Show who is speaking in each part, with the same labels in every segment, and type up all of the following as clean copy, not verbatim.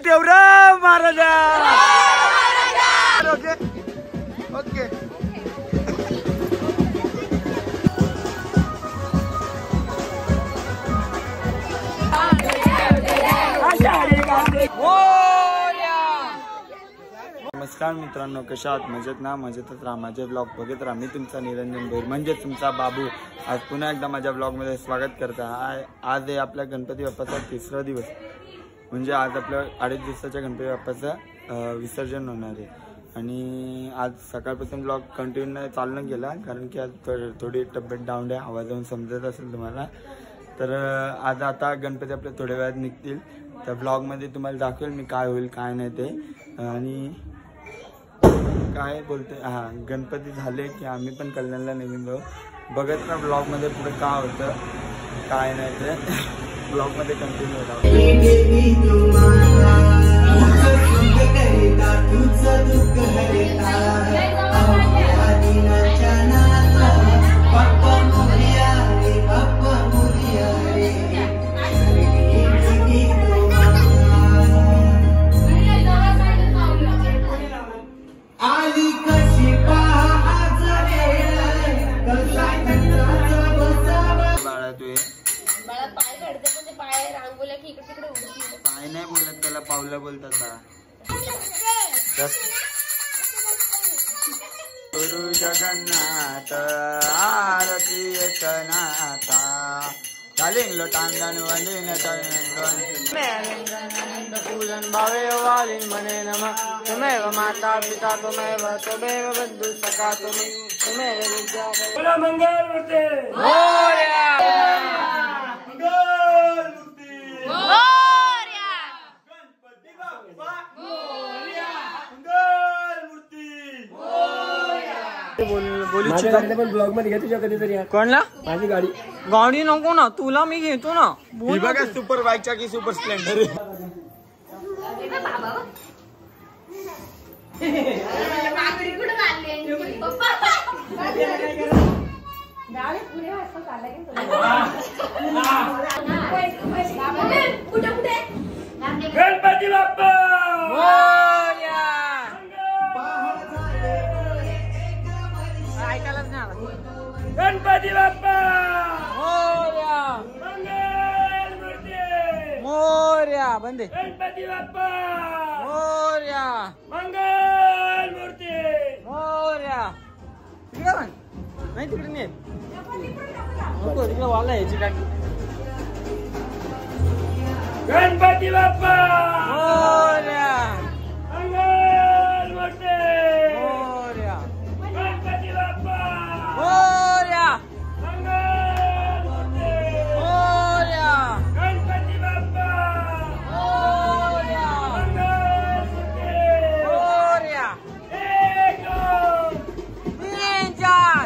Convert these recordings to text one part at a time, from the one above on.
Speaker 1: देवराव महाराजा. Okay okay. नमस्कार मित्रांनो, कशा आहात? मजेत ना? मजेतच राहा. माझे ब्लॉग बघत राहा. मी तुमचा निरंजन भैर म्हणजे तुमचा बाबू. आज पुन्हा एकदा माझ्या ब्लॉगमध्ये स्वागत करता. आज आहे आपल्या गणपती बाप्पाचा 3रा दिवस. म्हणजे आज आपल्या 2.5 दिवसाच्या गणपती बाप्पाचं विसर्जन होणार आहे. आणि आज सकाळपासून ब्लॉग कंटिन्यू चालणं गेला, कारण की आज थोडी तब्येत डाऊन आहे. आवाज जाऊन समजत असेल तुम्हाला. तर आज आता गणपती आपल्या थोड्या वेळात निघतील. त्या ब्लॉगमध्ये तुम्हाला दाखवेल मी काय होईल काय नाही ते. आणि काय बोलते, हां, गणपती झाले की आम्ही पण कल्याणला निघून बघत ना ब्लॉगमध्ये पुढे काय होतं काय नाही ते. ब्लॉगमध्ये कंटिन्यू होता. काय नाही बोलत त्याला, पावलं बोलतात बाळा. गुरु जगन्नाथ आरती एकनाथा चालिंग लोटांगण वंदिन पूजन भावे वालिन मने नमः. तुमेव माता पिता तुमेव त्वमेव बंधु सखा तुमेव विद्या. बोलो मंगल मूर्ति मोरया. मंगल मूर्ति मोरया. गणपती बाप्पा मोरया. मंगल मूर्ति मोरया. माझी गाडी पण ब्लॉग मध्ये घे तुझ्या कधीतरी. कोणला? माझी गाडी. गाडी नको ना तुला, मी घेतो ना. ही बघा सुपर बाईकच्या की सुपर स्प्लेंडर. गणपती बाप्पा मोरया. ऐकायलाच नाही आला. गणपती बाप्पा मोरया. मंगल मूर्ती मोरया. बंदे. गणपती बाप्पा मोरया. मंगल मूर्ती मोरया. तिकडे पण नाही, तिकडे नाही नको, तिकडे वाला यायची टाकी. गणपती बाप्पा मोरया. मंगल मूर्ती मोरया. गणपती बाप्पा मोरया. मंगल मूर्ती मोरया. गणपती बाप्पा मोरया. मंगल मूर्ती मोरया. 1 2 3 4.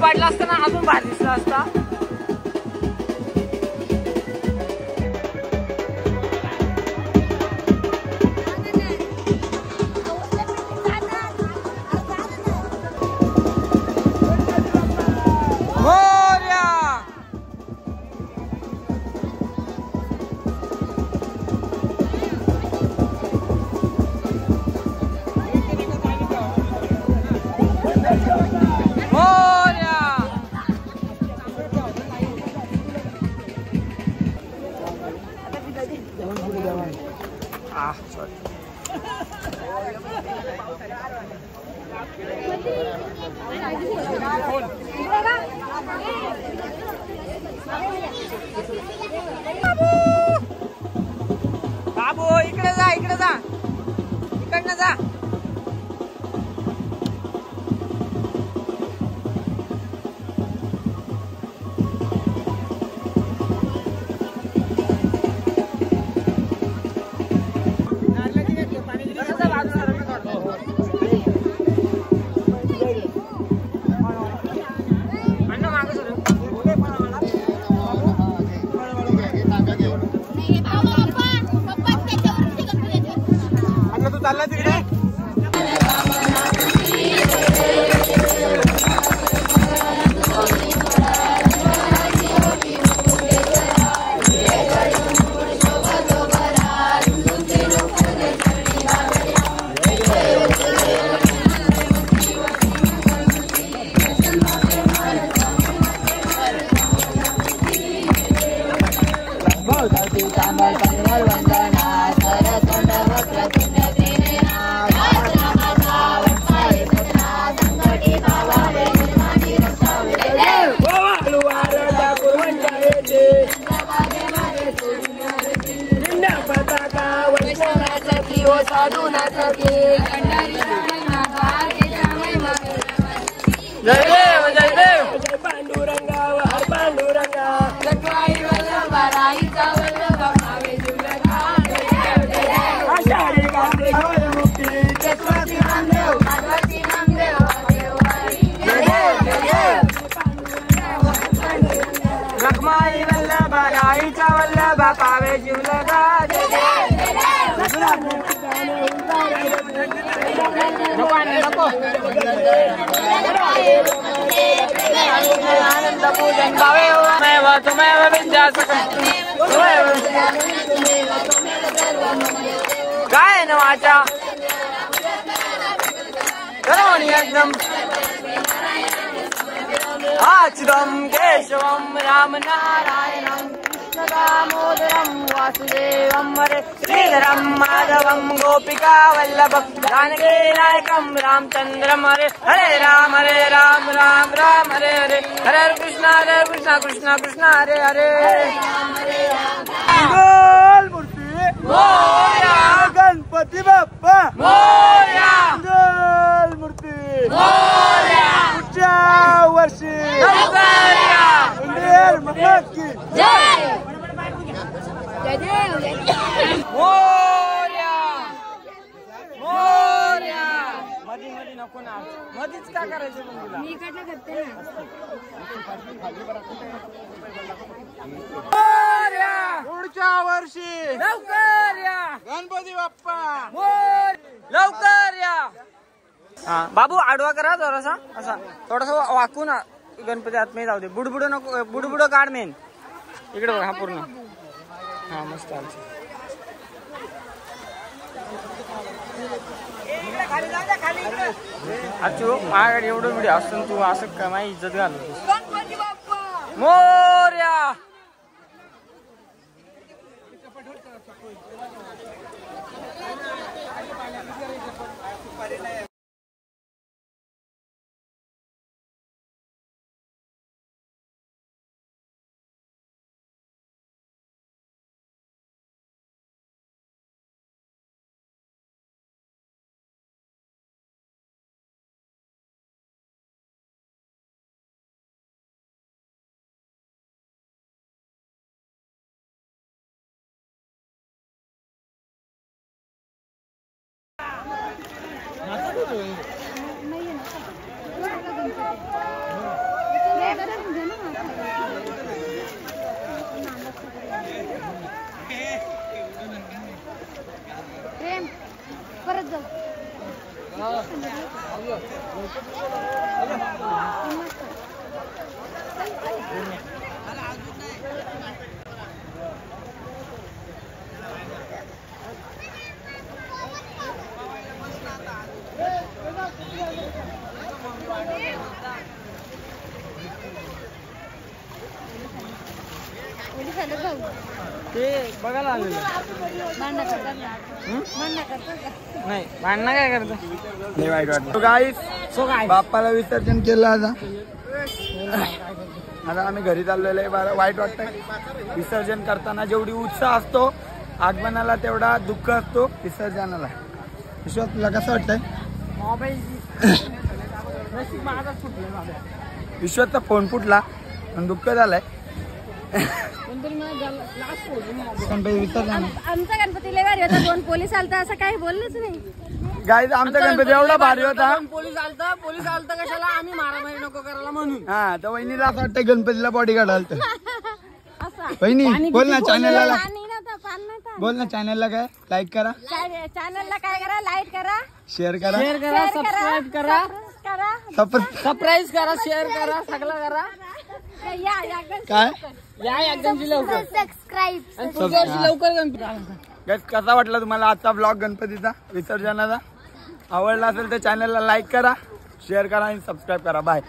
Speaker 2: पाडला असता ना अजून भारी दिसला असता. बाबू इकडे जा, इकडे जा, इकडनं जा.
Speaker 1: चालला तिकडे. जय देव जय देव पांडुरंगा हर पांडुरंगा लक्ष्मी वल्लभ राईचा वल्लभ भावे जुलका आषाढी कार्तिक हवय मुक्ती चक्रवर्ती नामदेव पार्वती नामदेव देव जय देव लक्ष्मी वल्लभ राईचा वल्लभ भावे जुलका जय देव आनंद पूजन भावे त्वमेव त्वमेव विद्यासकं गायन वाचा करोमि यज्ञम् आच्युतं केशवं रामनारायणं दामोदरं वासुदेवं हरे श्रीधरं माधवं गोपिका वल्लभं जानकी नायकं रामचन्द्रं हरे हरे राम राम राम हरे हरे हरे कृष्ण कृष्ण कृष्ण हरे हरे. मंगल मूर्ती मोरया गणपती बाप्पा मोरया मंगल मूर्ती मोरया पुढच्या वर्षी उंदीर माता की जय. मोरया मोरया मधी मधी नको ना मधीच का करायचं मग तुला मी इकडनं करते ना. मोरया पुढच्या वर्षी लवकर या गणपती बाप्पा मोर लवकर या. हा बाबू आडवा करा जरासा असा थोडासा वाकून गणपती आतमध्ये जाऊ दे. बुडबुड नको बुडबुड काढ मेन इकडे बघ. हा पूर्ण हा मस्त आमचं अच्छू माझ्याकडे एवढं व्हिडिओ असून तू असं का माझी इज्जत घालू मोरया.
Speaker 3: परत जाऊ
Speaker 2: ते बघायला आलेलं नाही भांडणं काय करता
Speaker 1: नाही वाईट वाटलं गाईस बाप्पाला विसर्जन केलं आता आम्ही घरी चाललेलो आहे. वाईट वाटतंय विसर्जन करताना जेवढी उत्साह असतो आगमनाला तेवढा दुःख असतो विसर्जनाला. विश्वास तुला कसं वाटतंय? विश्वासचा फोन फुटला आणि दुःख झालंय. गणपती विसर्जन
Speaker 3: आमचा गणपती लय भारी होता. 2 पोलीस आलता असं काही बोललंच नाही.
Speaker 1: गाईज आमचा गणपती एवढा भारी होता.
Speaker 2: पोलीस आलता कशाला आम्ही मारामारी नको करायला म्हणून.
Speaker 1: हा तर वहिनीला असं वाटतं गणपतीला बॉडीगार्ड आलतं. वहिनी बोल ना चॅनलला बोल ना चॅनलला काय लाईक करा
Speaker 3: चॅनलला काय करा लाईक करा
Speaker 1: शेअर करा
Speaker 2: सबस्क्राईब करा सरप्राईज करा शेअर करा सगळं करा.
Speaker 1: काय
Speaker 2: या गणपती लवकर
Speaker 3: सबस्क्राईब
Speaker 2: लवकर गणपती.
Speaker 1: गाईज कसा वाटला तुम्हाला आजचा ब्लॉग गणपतीचा विसर्जनाचा? आवडला असेल तर चॅनलला लाईक करा शेअर करा आणि सबस्क्राईब करा. बाय.